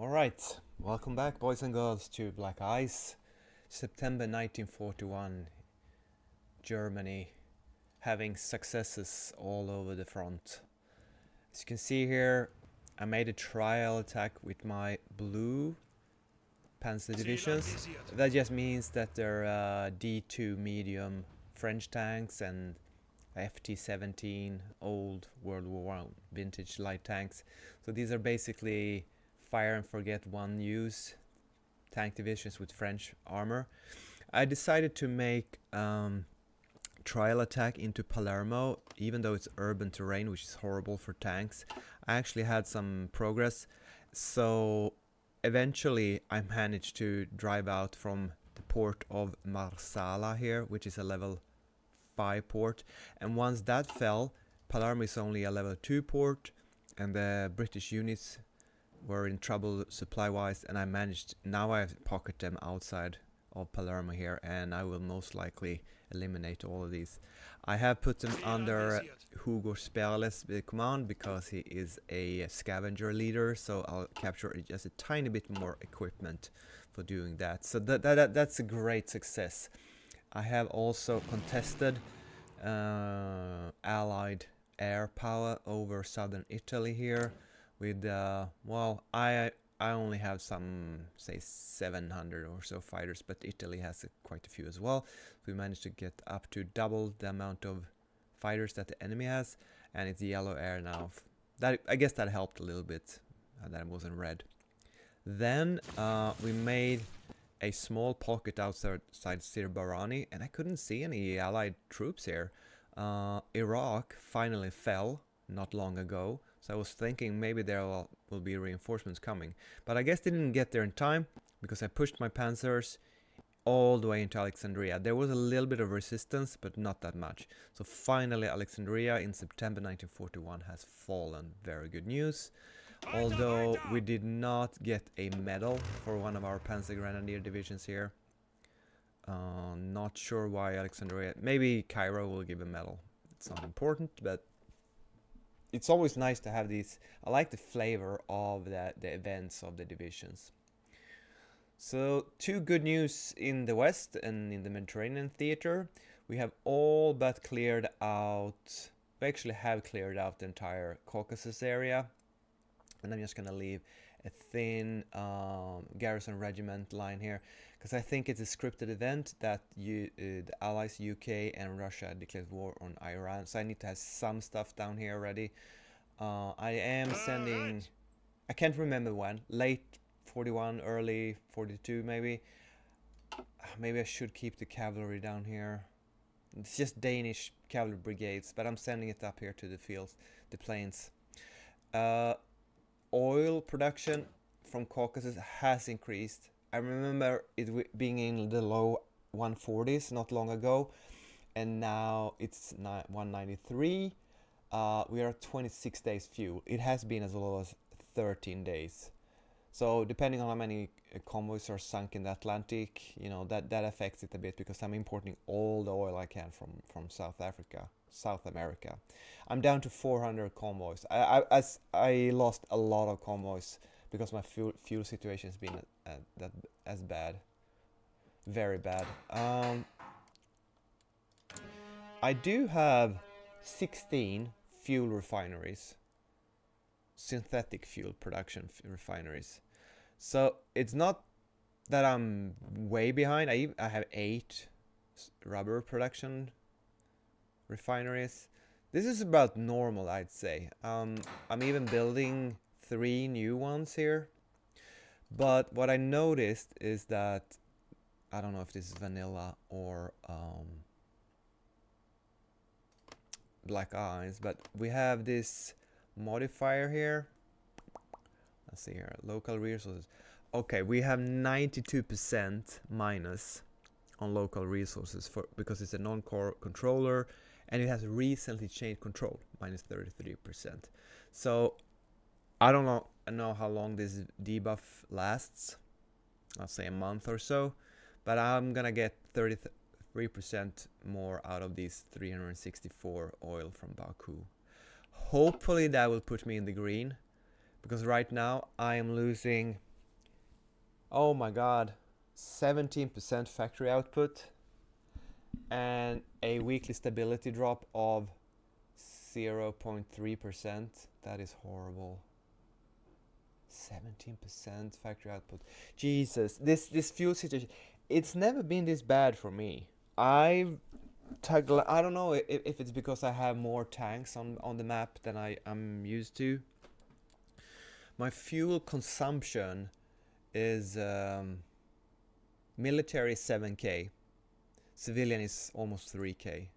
Alright, welcome back, boys and girls, to Black Ice. September 1941, Germany, having successes all over the front. As you can see here, I made a trial attack with my blue Panzer divisions. That just means that they're D2 medium French tanks and FT-17 old World War I vintage light tanks. So these are basically fire and forget one use tank divisions with French armor. I decided to make trial attack into Palermo, even though it's urban terrain, which is horrible for tanks. I actually had some progress, so eventually I managed to drive out from the port of Marsala here, which is a level 5 port, and once that fell, Palermo is only a level 2 port, and the British units were in trouble supply wise, and I managed, now I've pocketed them outside of Palermo here, and I will most likely eliminate all of these. I have put them under Hugo Sperles' command because he is a scavenger leader, so I'll capture just a tiny bit more equipment for doing that. So that's a great success. I have also contested Allied air power over southern Italy here with, well, I only have some, say, 700 or so fighters, but Italy has quite a few as well. We managed to get up to double the amount of fighters that the enemy has, and it's yellow air now. That, I guess that helped a little bit, that it wasn't red. Then we made a small pocket outside Sirbarani, and I couldn't see any Allied troops here. Iraq finally fell not long ago, so I was thinking maybe there will be reinforcements coming, but I guess they didn't get there in time because I pushed my panzers all the way into Alexandria. There was a little bit of resistance, but not that much. So finally Alexandria in September 1941 has fallen. Very good news. Although we did not get a medal for one of our Panzer Grenadier divisions here. Not sure why Alexandria. Maybe Cairo will give a medal. It's not important, but it's always nice to have these. I like the flavor of the events of the divisions. So, two good news in the West and in the Mediterranean theater. We have all but cleared out. We actually have cleared out the entire Caucasus area. And I'm just gonna leave a thin garrison regiment line here because I think it's a scripted event that the Allies, UK and Russia declared war on Iran, so I need to have some stuff down here already. I am sending, I can't remember when, late 41, early 42 maybe. Maybe I should keep the cavalry down here. It's just Danish cavalry brigades, but I'm sending it up here to the fields, the plains. Oil production from Caucasus has increased. I remember it being in the low 140s not long ago, and now it's 193. We are 26 days fuel. It has been as low as 13 days. So depending on how many convoys are sunk in the Atlantic, you know, that affects it a bit because I'm importing all the oil I can from South America. I'm down to 400 convoys. I lost a lot of convoys because my fuel situation has been as bad, very bad. I do have 16 fuel refineries, synthetic fuel production refineries. So it's not that I'm way behind. I have 8 rubber production refineries. This is about normal, I'd say. I'm even building 3 new ones here. But what I noticed is that, I don't know if this is vanilla or Black Ice, but we have this modifier here. Let's see here, local resources. Okay, we have 92% minus on local resources because it's a non-core controller, and it has recently changed control, minus 33%. So I don't know how long this debuff lasts. I'll say a month or so, but I'm gonna get 33% more out of these 364 oil from Baku. Hopefully that will put me in the green, because right now I am losing Oh my god, 17% factory output and a weekly stability drop of 0.3%. That is horrible. 17% factory output. Jesus, this fuel situation, it's never been this bad for me. I don't know if it's because I have more tanks on the map than I'm used to. My fuel consumption is military 7k, civilian is almost 3k.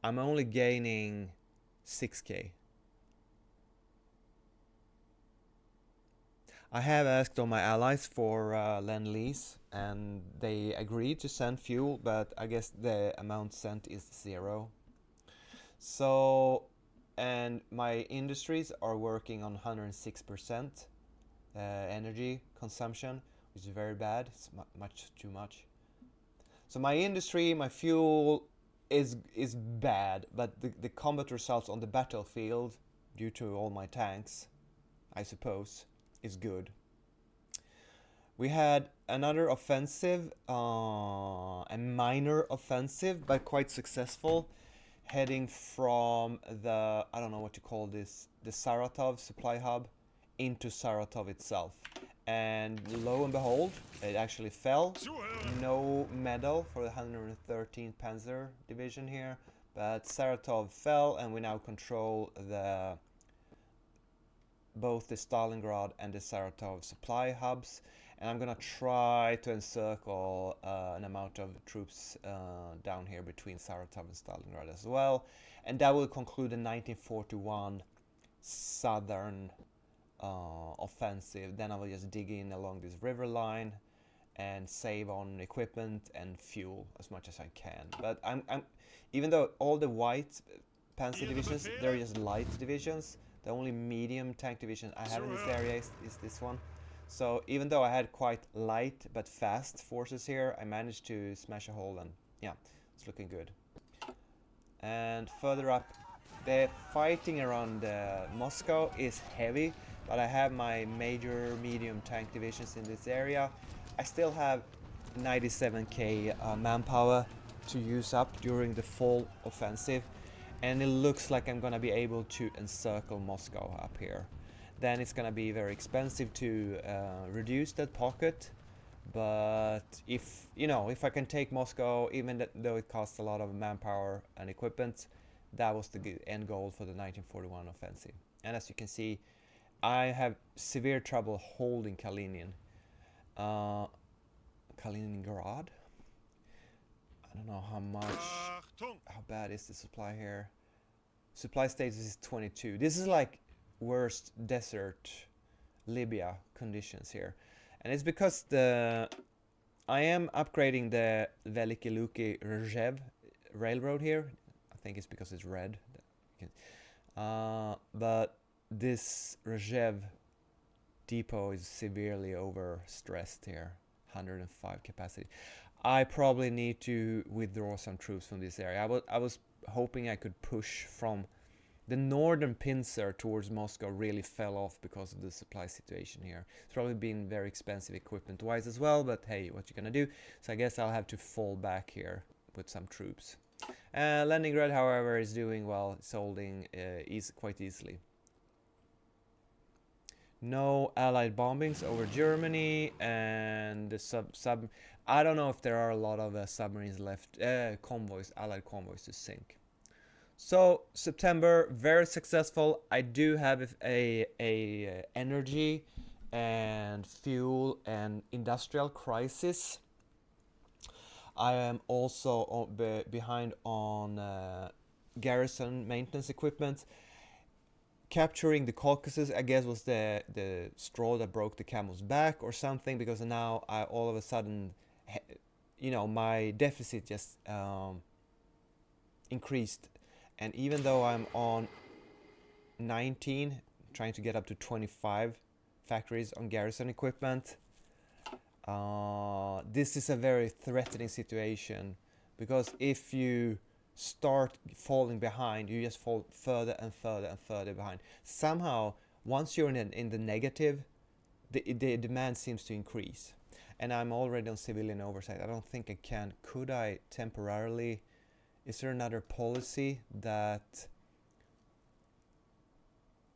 I'm only gaining 6k. I have asked all my allies for Lend-Lease and they agreed to send fuel, but I guess the amount sent is 0. So, and my industries are working on 106% energy consumption, which is very bad. It's much too much. So my industry, my fuel is bad, but the combat results on the battlefield, due to all my tanks, I suppose, is good. We had another offensive, a minor offensive, but quite successful, heading from the, I don't know what you call this, the Saratov supply hub into Saratov itself. And lo and behold, it actually fell. No medal for the 113th Panzer Division here, but Saratov fell and we now control both the Stalingrad and the Saratov supply hubs. And I'm gonna try to encircle an amount of troops down here between Saratov and Stalingrad as well. And that will conclude the 1941 southern offensive. Then I will just dig in along this river line and save on equipment and fuel as much as I can. But I'm even though all the white panzer divisions, they're just light divisions. The only medium tank division I have in this area is this one. So even though I had quite light but fast forces here, I managed to smash a hole and yeah, it's looking good. And further up, the fighting around Moscow is heavy, but I have my major medium tank divisions in this area. I still have 97k manpower to use up during the fall offensive, and it looks like I'm gonna be able to encircle Moscow up here. Then it's gonna be very expensive to reduce that pocket, but if I can take Moscow, even though it costs a lot of manpower and equipment, that was the end goal for the 1941 offensive. And as you can see, I have severe trouble holding Kaliningrad. I don't know how bad is the supply here. Supply status is 22. This is like worst desert Libya conditions here. And it's because I am upgrading the Veliki Luki Rzhev railroad here. I think it's because it's red. But this Rzhev depot is severely overstressed here. 105 capacity. I probably need to withdraw some troops from this area. I was hoping I could push from the northern pincer towards Moscow. Really fell off because of the supply situation here. It's probably been very expensive equipment wise as well, but hey, what you gonna do? So I guess I'll have to fall back here with some troops. Leningrad, however, is doing well. It's holding quite easily. No allied bombings over Germany, and the sub I don't know if there are a lot of submarines left, allied convoys to sink. So September, very successful. I do have a energy and fuel and industrial crisis. I am also behind on garrison maintenance equipment. Capturing the Caucasus, I guess, was the straw that broke the camel's back or something, because now I all of a sudden, my deficit just increased. And even though I'm on 19, trying to get up to 25 factories on garrison equipment, this is a very threatening situation, because if you start falling behind, you just fall further and further and further behind. Somehow, once you're in the negative, the demand seems to increase. And I'm already on civilian oversight. I don't think I can. Could I temporarily? Is there another policy that...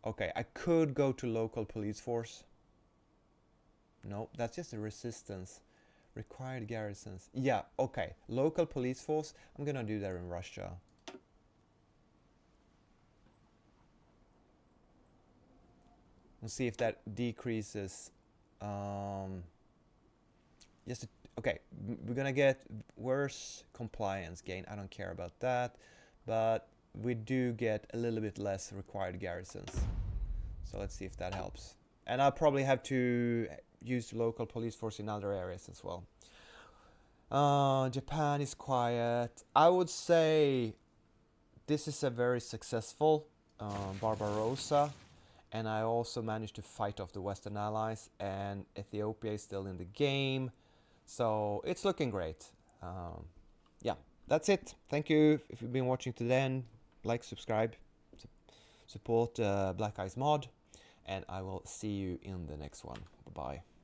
Okay, I could go to local police force. No, that's just a resistance. Required garrisons. Yeah, okay. Local police force. I'm gonna do that in Russia. We'll see if that decreases. Just okay. We're gonna get worse compliance gain. I don't care about that, but we do get a little bit less required garrisons. So let's see if that helps. And I'll probably have to use local police force in other areas as well. Japan is quiet. I would say this is a very successful Barbarossa, and I also managed to fight off the Western Allies, and Ethiopia is still in the game, so it's looking great. Yeah, that's it. Thank you if you've been watching to the end. Like, subscribe, support Black Eyes Mod, and I will see you in the next one. Bye bye.